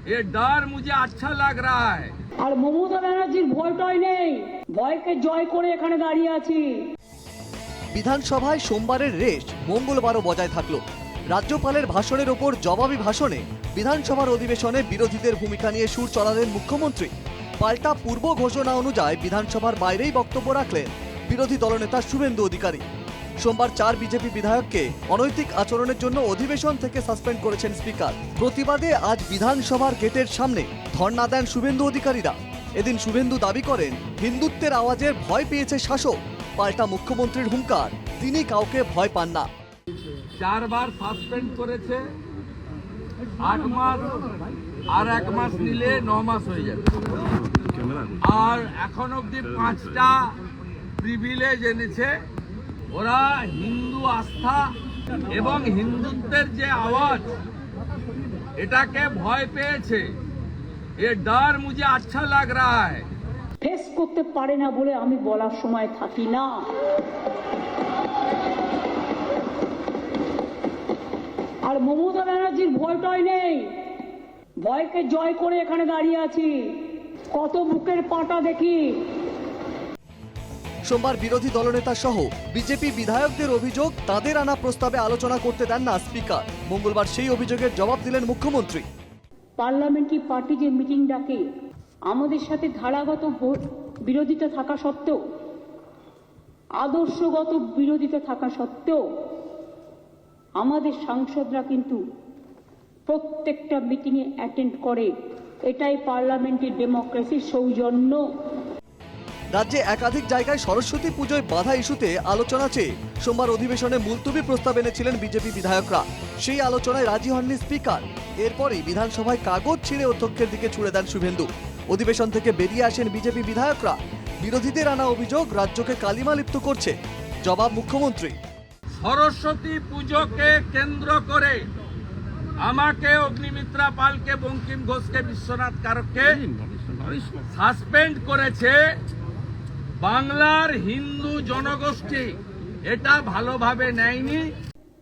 ये डर मुझे अच्छा लग रहा है। আর মমতা ব্যানার্জির ভয়টাই নেই, ভয়কে জয় করে এখানে দাঁড়িয়ে আছি। বিধানসভায় সোমবারের রেশ মঙ্গলবারও বজায় থাকলো। রাজ্যপালের ভাষণের ওপর জবাবি ভাষণে বিধানসভার অধিবেশনে বিরোধীদের ভূমিকা নিয়ে সুর চড়ালেন মুখ্যমন্ত্রী। পাল্টা পূর্ব ঘোষণা অনুযায়ী বিধানসভার বাইরেই বক্তব্য রাখলেন বিরোধী দলনেতা শুভেন্দু অধিকারী। সোমবার 4 বিজেপি বিধায়ককে অনৈতিক আচরণের জন্য অধিবেশন থেকে সাসপেন্ড করেছেন স্পিকার। প্রতিবাদে আজ বিধানসভার গেটের সামনে ধর্ণা দেন শুভেন্দু অধিকারীরা। এদিন শুভেন্দু দাবি করেন হিন্দুত্বের আওয়াজের ভয় পেয়েছে শাসক। পাল্টা মুখ্যমন্ত্রীর হুঙ্কার, তিনি কাউকে ভয় পান না। 4 বার সাসপেন্ড করেছে, 8 মাস আর 1 মাস নিলে 9 মাস হয়ে যাবে। আর এখন অব্দি 5টা প্রিভিলেজ এনেছে। ওরা হিন্দু আস্থা এবং হিন্দুত্বের যে আওয়াজ, এটাকে ভয় পেয়েছে। এ ডর মুঝে আচ্ছা লাগ রা হ্যায়। ফেস করতে পারে না বলে আমি বলার সময় থাকি না। আর মমতা ব্যানার্জির ভয়টাই নেই, ভয়কে জয় করে এখানে দাঁড়িয়ে আছি। কত বুকের পাটা দেখি। সোমবার বিরোধী দলনেতা সহ বিজেপি বিধায়কদের অভিযোগ, তাদের আনা প্রস্তাবে আলোচনা করতে দেন না স্পিকার। মঙ্গলবার সেই অভিযোগের জবাব দিলেন মুখ্যমন্ত্রী। পার্লামেন্টারি পার্টি যে মিটিং ডাকে, আমাদের সাথে ধারাগত বিরোধিতা থাকা সত্ত্বেও, আদর্শগত বিরোধিতা থাকা সত্ত্বেও আমাদের সাংসদরা কিন্তু প্রত্যেকটা মিটিংয়ে অ্যাটেন্ড করে। এটাই পার্লামেন্টারি ডেমোক্রেসির সৌজন্য। রাজ্যে একাধিক জায়গায় সরস্বতী পুজোয় বাধা ইস্যুতে আলোচনা চেয়ে সোমবার অধিবেশনে মুলতবি প্রস্তাব এনেছিলেন বিজেপি বিধায়করা। সেই আলোচনায় রাজি হননি স্পিকার। এরপরই বিধানসভায় কাগজ ছিঁড়ে অধ্যক্ষের দিকে ছুড়ে দেন শুভেন্দু। অধিবেশন থেকে বেরিয়ে আসেন বিজেপি বিধায়করা। বিরোধীদের আনা অভিযোগ রাজ্যকে কালিমা লিপ্ত করছে। জবাব মুখ্যমন্ত্রী। সরস্বতী পুজোকে কেন্দ্র করে আমাকে, অগ্নিমিত্রা পালকে, বঙ্কিম ঘোষকে, বিশ্বনাথ কারককে সাসপেন্ড করেছে বাংলার হিন্দু জনগোষ্ঠী। এটা ভালোভাবে নেয়নি।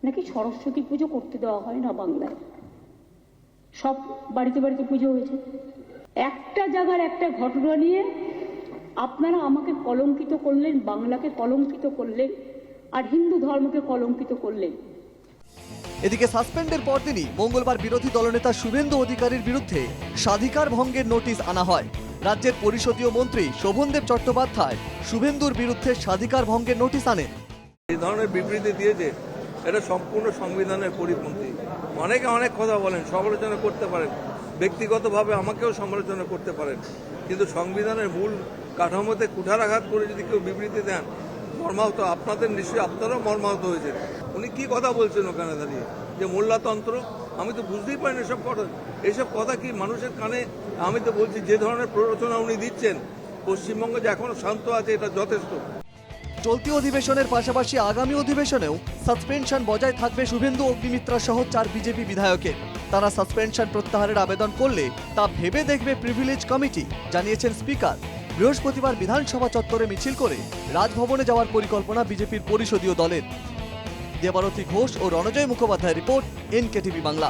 নাকি সরস্বতী পুজো করতে দেওয়া হয় না বাংলায়? সব বাড়িতে বাড়িতে পুজো হয়েছে। একটা জায়গার একটা ঘটনা নিয়ে আপনারা আমাকে কলঙ্কিত করলেন, বাংলাকে কলঙ্কিত করলেন, আর হিন্দু ধর্মকে কলঙ্কিত করলেন। এদিকে সাসপেন্ডের পরদিনই মঙ্গলবার বিরোধী দলনেতা শুভেন্দু অধিকারীর বিরুদ্ধে স্বাধিকার ভঙ্গের নোটিশ আনা হয়। রাজ্যের পরিষদীয় মন্ত্রী শোভনদেব চট্টোপাধ্যায় শুভেন্দুর বিরুদ্ধে স্বাধিকার ভঙ্গের নোটিশ আনেন। এই ধরনের বিবৃতি দিয়েছে, এটা সম্পূর্ণ সংবিধানের পরিপন্থী। অনেকে অনেক কথা বলেন, সমালোচনা করতে পারেন, ব্যক্তিগতভাবে আমাকেও সমালোচনা করতে পারেন, কিন্তু সংবিধানের মূল কাঠামোতে কুঠারাঘাত করে যদি কেউ বিবৃতি দেন, মর্মাহত, আপনাদের নিশ্চয়ই আপনারাও মর্মাহত হয়েছেন। উনি কি কথা বলছেন ওখানে দাঁড়িয়ে, যে মোল্লাতন্ত্র? আমি তো বুঝতেই পারি না এইসব কথা কি মানুষের কানে। আমি তো বলছি, যে ধরনের প্ররোচনা উনি দিচ্ছেন, পশ্চিমবঙ্গ যে এখনো শান্ত আছে, এটা যথেষ্ট। চলতি অধিবেশনের পাশাপাশি আগামী অধিবেশনেও সাসপেনশন বজায় থাকবে শুভেন্দু, অগ্নিমিত্রা সহ 4 বিজেপি বিধায়কের। তারা সাসপেনশন প্রত্যাহারের আবেদন করলে তা ভেবে দেখবে প্রিভিলেজ কমিটি, জানিয়েছেন স্পিকার। বৃহস্পতিবার বিধানসভা চত্বরে মিছিল করে রাজভবনে যাওয়ার পরিকল্পনা বিজেপির পরিষদীয় দলের। দেবারতী ঘোষ ও রণজয় মুখোপাধ্যায়ের রিপোর্ট, NKTV বাংলা।